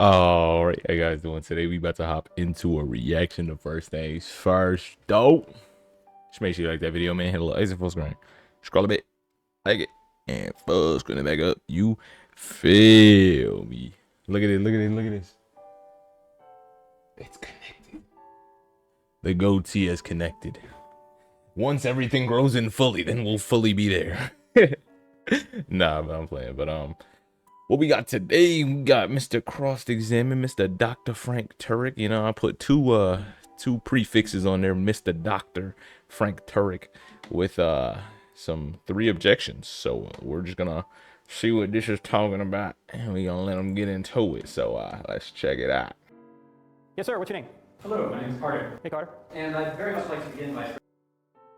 All right, how you guys doing today? We about to hop into a reaction to First Things First. Dope. Just make sure you like that video, man. Hit a little exit full screen. Scroll a bit, like it, and full screen it back up. You feel me? Look at it. Look at it. Look at this. It's connected. The goatee is connected. Once everything grows in fully, then we'll fully be there. Nah, but I'm playing. But what we got today, we got Mr. Cross-Examine, Mr. Dr. Frank Turek. You know, I put two prefixes on there, Mr. Dr. Frank Turek, with some 3 objections. So we're just gonna see what this is talking about, and we're gonna let them get into it. So let's check it out. Yes, sir. What's your name? Hello, my name is Carter. Hey, Carter. And I'd very much like to begin by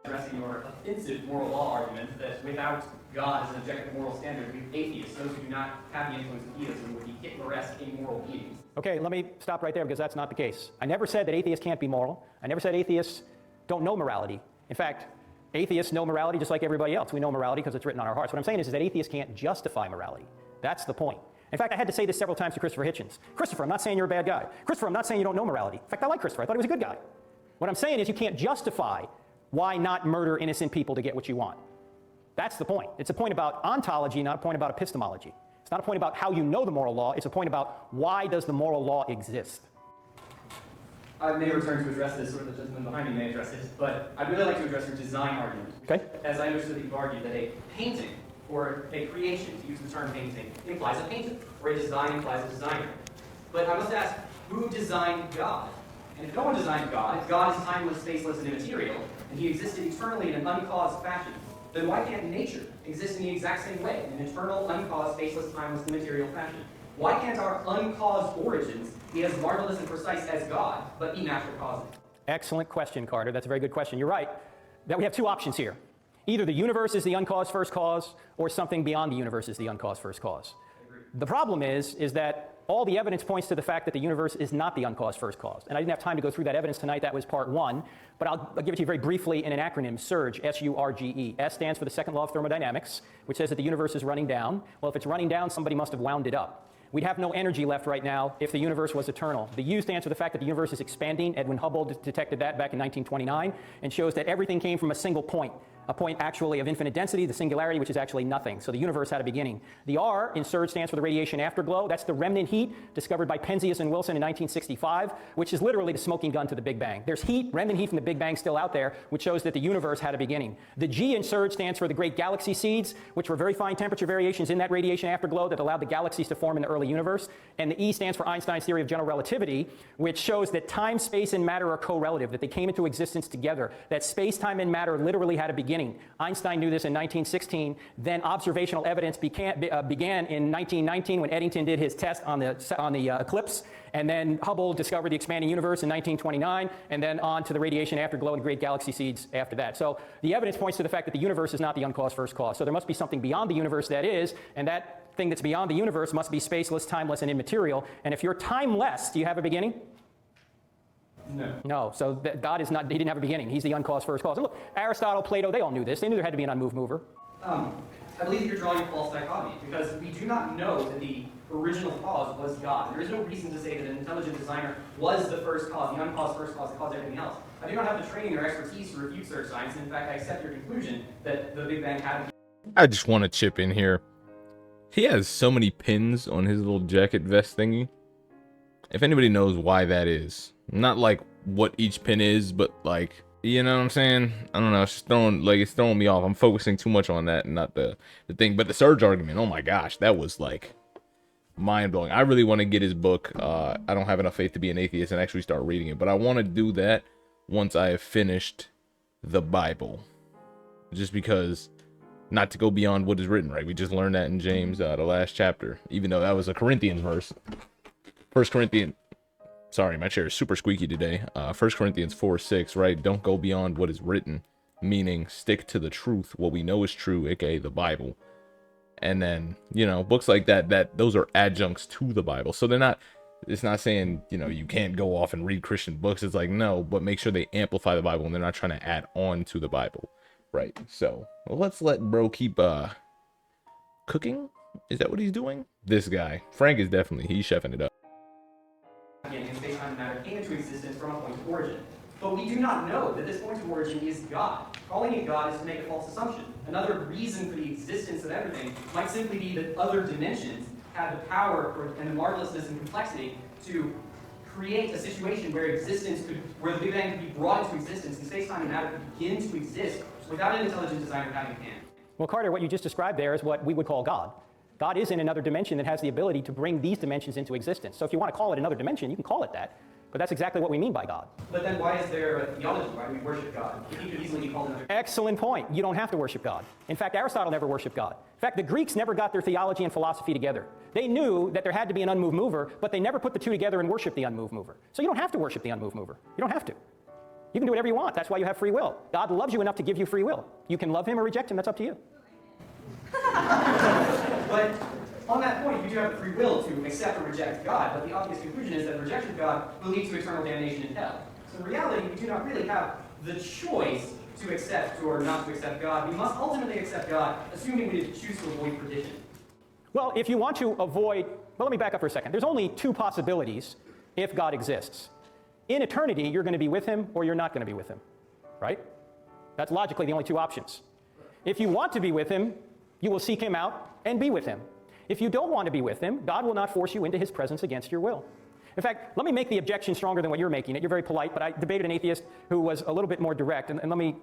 addressing your offensive moral law argument that without God as an objective moral standard, we atheists, those who do not have the influence of theism, would be Hitler-esque immoral beings. Okay, let me stop right there because that's not the case. I never said that atheists can't be moral. I never said atheists don't know morality. In fact, atheists know morality just like everybody else. We know morality because it's written on our hearts. What I'm saying is that atheists can't justify morality. That's the point. In fact, I had to say this several times to Christopher Hitchens. Christopher, I'm not saying you're a bad guy. Christopher, I'm not saying you don't know morality. In fact, I like Christopher. I thought he was a good guy. What I'm saying is you can't justify why not murder innocent people to get what you want. That's the point. It's a point about ontology, not a point about epistemology. It's not a point about how you know the moral law. It's a point about why does the moral law exist. I may return to address this, or the gentleman behind me may address this, but I'd really like to address your design argument. Okay. As I understood, you've argued that a painting, or a creation, to use the term painting, implies a painter, or a design implies a designer. But I must ask, who designed God? And if no one designed God, if God is timeless, spaceless, and immaterial, and he existed eternally in an uncaused fashion, then why can't nature exist in the exact same way, in an eternal, uncaused, spaceless, timeless, immaterial fashion? Why can't our uncaused origins be as marvelous and precise as God, but be natural causes? Excellent question, Carter. That's a very good question. You're right that we have 2 options here. Either the universe is the uncaused first cause, or something beyond the universe is the uncaused first cause. The problem is that all the evidence points to the fact that the universe is not the uncaused first cause. And I didn't have time to go through that evidence tonight. That was part 1. But I'll give it to you very briefly in an acronym, SURGE, S-U-R-G-E. S stands for the second law of thermodynamics, which says that the universe is running down. Well, if it's running down, somebody must have wound it up. We'd have no energy left right now if the universe was eternal. The U stands for the fact that the universe is expanding. Edwin Hubble detected that back in 1929 and shows that everything came from a single point. A point actually of infinite density, the singularity, which is actually nothing. So the universe had a beginning. The R in SURGE stands for the radiation afterglow. That's the remnant heat discovered by Penzias and Wilson in 1965, which is literally the smoking gun to the Big Bang. There's heat, remnant heat from the Big Bang still out there, which shows that the universe had a beginning. The G in SURGE stands for the great galaxy seeds, which were very fine temperature variations in that radiation afterglow that allowed the galaxies to form in the early universe. And the E stands for Einstein's theory of general relativity, which shows that time, space, and matter are correlative, that they came into existence together, that space, time, and matter literally had a beginning. Einstein knew this in 1916. Then observational evidence began in 1919 when Eddington did his test on the eclipse. And then Hubble discovered the expanding universe in 1929, and then on to the radiation afterglow and great galaxy seeds after that. So the evidence points to the fact that the universe is not the uncaused first cause. So there must be something beyond the universe that is, and that thing that's beyond the universe must be spaceless, timeless, and immaterial. And if you're timeless, do you have a beginning? No. No, so God is not, he didn't have a beginning. He's the uncaused first cause. And look, Aristotle, Plato, they all knew this. They knew there had to be an unmoved mover. I believe that you're drawing a false dichotomy, because we do not know that the original cause was God. There is no reason to say that an intelligent designer was the first cause, the uncaused first cause that caused everything else. I do not have the training or expertise to refute such science, and in fact, I accept your conclusion that the Big Bang had. I just want to chip in here. He has so many pins on his little jacket vest thingy. If anybody knows why that is, not like what each pin is, but like, you know what I'm saying? I don't know. It's just it's throwing me off. I'm focusing too much on that and not the thing. But the Surge argument, oh my gosh, that was like mind blowing. I really want to get his book. I don't have enough faith to be an atheist and actually start reading it, but I want to do that once I have finished the Bible. Just because, not to go beyond what is written, right? We just learned that in James, the last chapter, even though that was a Corinthians verse. First Corinthians, sorry, my chair is super squeaky today. 1 Corinthians 4:6, right? Don't go beyond what is written, meaning stick to the truth, what we know is true, aka the Bible. And then, you know, books like that those are adjuncts to the Bible. So they're not, it's not saying, you know, you can't go off and read Christian books. It's like, no, but make sure they amplify the Bible and they're not trying to add on to the Bible, right? So let's let bro keep cooking. Is that what he's doing? This guy, Frank, is definitely, he's chefing it up. in space-time and matter came into existence from a point of origin. But we do not know that this point of origin is God. Calling it God is to make a false assumption. Another reason for the existence of everything might simply be that other dimensions have the power and the marvelousness and complexity to create a situation where where the Big Bang could be brought into existence and space-time and matter could begin to exist without an intelligent designer having a hand. Well, Carter, what you just described there is what we would call God. God is in another dimension that has the ability to bring these dimensions into existence. So if you want to call it another dimension, you can call it that. But that's exactly what we mean by God. But then why is there a theology? Why do we worship God? He could easily be called another. Excellent point. You don't have to worship God. In fact, Aristotle never worshiped God. In fact, the Greeks never got their theology and philosophy together. They knew that there had to be an unmoved mover, but they never put the two together and worshiped the unmoved mover. So you don't have to worship the unmoved mover. You don't have to. You can do whatever you want. That's why you have free will. God loves you enough to give you free will. You can love him or reject him. That's up to you. But on that point, you do have the free will to accept or reject God, but the obvious conclusion is that rejection of God will lead to eternal damnation in hell. So in reality, we do not really have the choice to accept or not to accept God. We must ultimately accept God, assuming we choose to avoid perdition. Well, if you want to avoid, well, let me back up for a second. There's only two possibilities if God exists. In eternity, you're going to be with him or you're not going to be with him, right? That's logically the only two options. If you want to be with him, you will seek him out and be with him. If you don't want to be with him, God will not force you into his presence against your will. In fact, let me make the objection stronger than what you're making it. You're very polite, but I debated an atheist who was a little bit more direct. And let me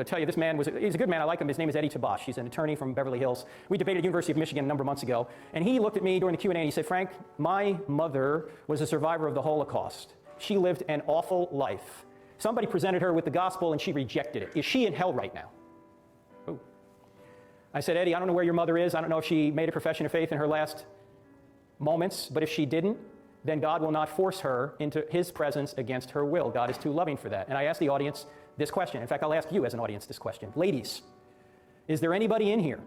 tell you, this man he's a good man. I like him. His name is Eddie Tabash. He's an attorney from Beverly Hills. We debated at the University of Michigan a number of months ago. And he looked at me during the Q&A and he said, Frank, my mother was a survivor of the Holocaust. She lived an awful life. Somebody presented her with the gospel and she rejected it. Is she in hell right now? Ooh. I said, Eddie, I don't know where your mother is. I don't know if she made a profession of faith in her last moments, but if she didn't, then God will not force her into his presence against her will. God is too loving for that. And I asked the audience this question. In fact, I'll ask you as an audience this question. Ladies, is there anybody in here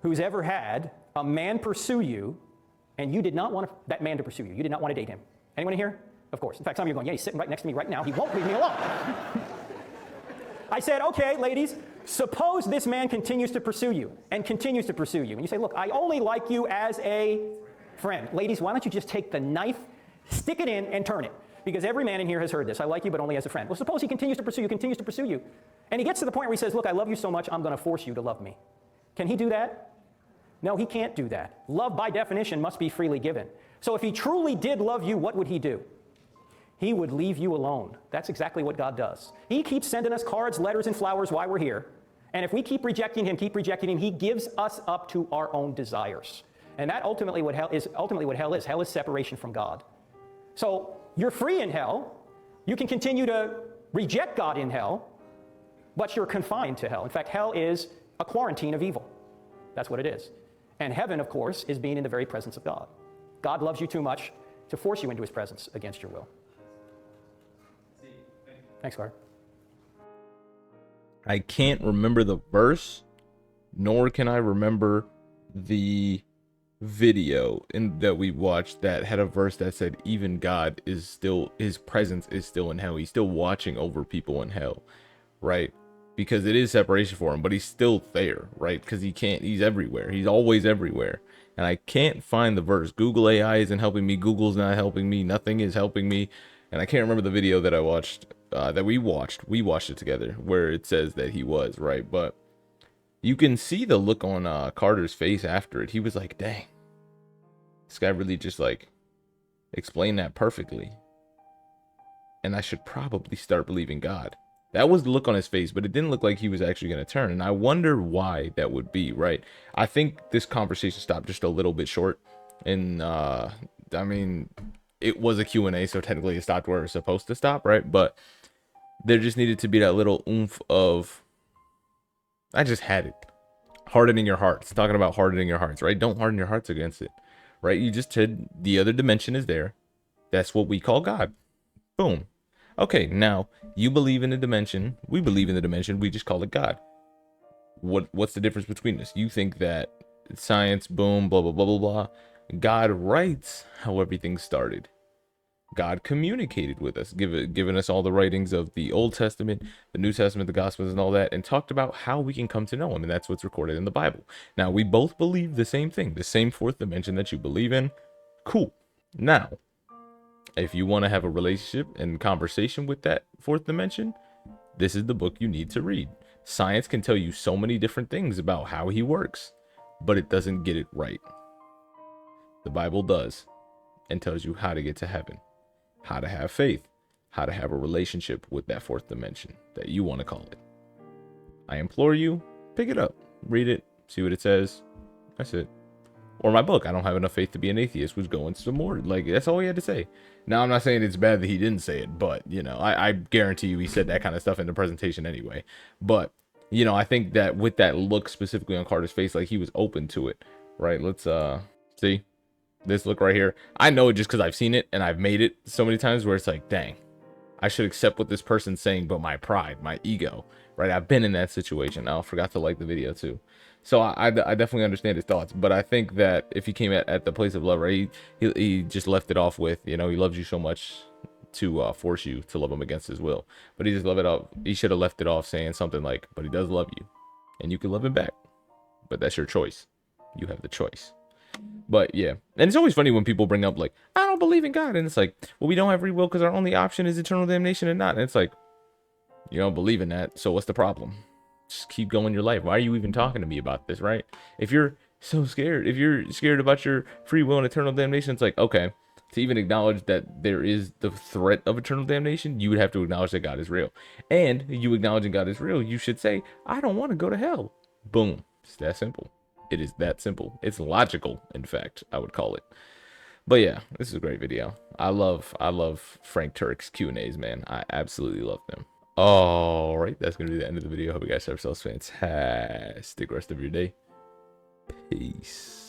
who's ever had a man pursue you and you did not want that man to pursue you? You did not want to date him. Anyone in here? Of course. In fact, some of you are going, yeah, he's sitting right next to me right now. He won't leave me alone. I said, okay, ladies, suppose this man continues to pursue you and continues to pursue you. And you say, look, I only like you as a friend. Ladies, why don't you just take the knife, stick it in, and turn it? Because every man in here has heard this. I like you, but only as a friend. Well, suppose he continues to pursue you, and he gets to the point where he says, look, I love you so much, I'm going to force you to love me. Can he do that? No, he can't do that. Love, by definition, must be freely given. So if he truly did love you, what would he do? He would leave you alone. That's exactly what God does. He keeps sending us cards, letters, and flowers while we're here. And if we keep rejecting him, he gives us up to our own desires. And that ultimately what hell is. Hell is separation from God. So you're free in hell. You can continue to reject God in hell, but you're confined to hell. In fact, hell is a quarantine of evil. That's what it is. And heaven, of course, is being in the very presence of God. God loves you too much to force you into his presence against your will. Thanks, Carter. I can't remember the verse, nor can I remember the video that we watched that had a verse that said even God is still, his presence is still in hell. He's still watching over people in hell, right? Because it is separation for him, but he's still there, right? Because he's everywhere. He's always everywhere. And I can't find the verse. Google AI isn't helping me. Google's not helping me. Nothing is helping me. And I can't remember the video that I watched, that we watched. We watched it together where it says that he was, right? But you can see the look on Carter's face after it. He was like, dang, this guy really just like explained that perfectly. And I should probably start believing God. That was the look on his face, but it didn't look like he was actually going to turn. And I wonder why that would be, right? I think this conversation stopped just a little bit short. And, I mean, it was a Q&A, so technically it stopped where it was supposed to stop, right? But there just needed to be that little oomph of, I just had it. Hardening your hearts. Talking about hardening your hearts, right? Don't harden your hearts against it, right? You just said the other dimension is there. That's what we call God. Boom. Okay, now you believe in a dimension. We believe in the dimension. We just call it God. What's the difference between us? You think that science, boom, blah, blah, blah, blah, blah. God writes how everything started. God communicated with us, given us all the writings of the Old Testament, the New Testament, the Gospels, and all that, and talked about how we can come to know him, and that's what's recorded in the Bible. Now, we both believe the same thing, the same fourth dimension that you believe in. Cool. Now, If you want to have a relationship and conversation with that fourth dimension, this is the book you need to read. Science can tell you so many different things about how he works, but it doesn't get it right. The Bible does, and tells you how to get to heaven, how to have faith, how to have a relationship with that fourth dimension that you want to call it. I implore you, pick it up, read it, see what it says. That's it. Or my book, I Don't Have Enough Faith to Be an Atheist, was going some more. Like, that's all he had to say. Now, I'm not saying it's bad that he didn't say it, but, you know, I guarantee you he said that kind of stuff in the presentation anyway. But, you know, I think that with that look specifically on Carter's face, like, he was open to it, right? Let's, see this look right here. I know it just because I've seen it and I've made it so many times where it's like, dang, I should accept what this person's saying, but my pride, my ego, right? I've been in that situation. I forgot to like the video too. So I definitely understand his thoughts, but I think that if he came at the place of love, right, he just left it off with, you know, he loves you so much to force you to love him against his will. But he just left it off. He should have left it off saying something like, but he does love you and you can love him back, but that's your choice. You have the choice. But yeah, and it's always funny when people bring up like, I don't believe in God, and it's like, well, we don't have free will because our only option is eternal damnation and not. And it's like, you don't believe in that, so what's the problem? Just keep going your life. Why are you even talking to me about this, right? If you're so scared, if you're scared about your free will and eternal damnation, it's like, okay, to even acknowledge that there is the threat of eternal damnation, you would have to acknowledge that God is real. And you acknowledging God is real, you should say, I don't want to go to hell. Boom. It's that simple. It is that simple. It's logical, in fact, I would call it. But yeah, this is a great video. I love Frank Turk's Q&As, man. I absolutely love them. All right, that's going to be the end of the video. Hope you guys have yourselves a fantastic rest of your day. Peace.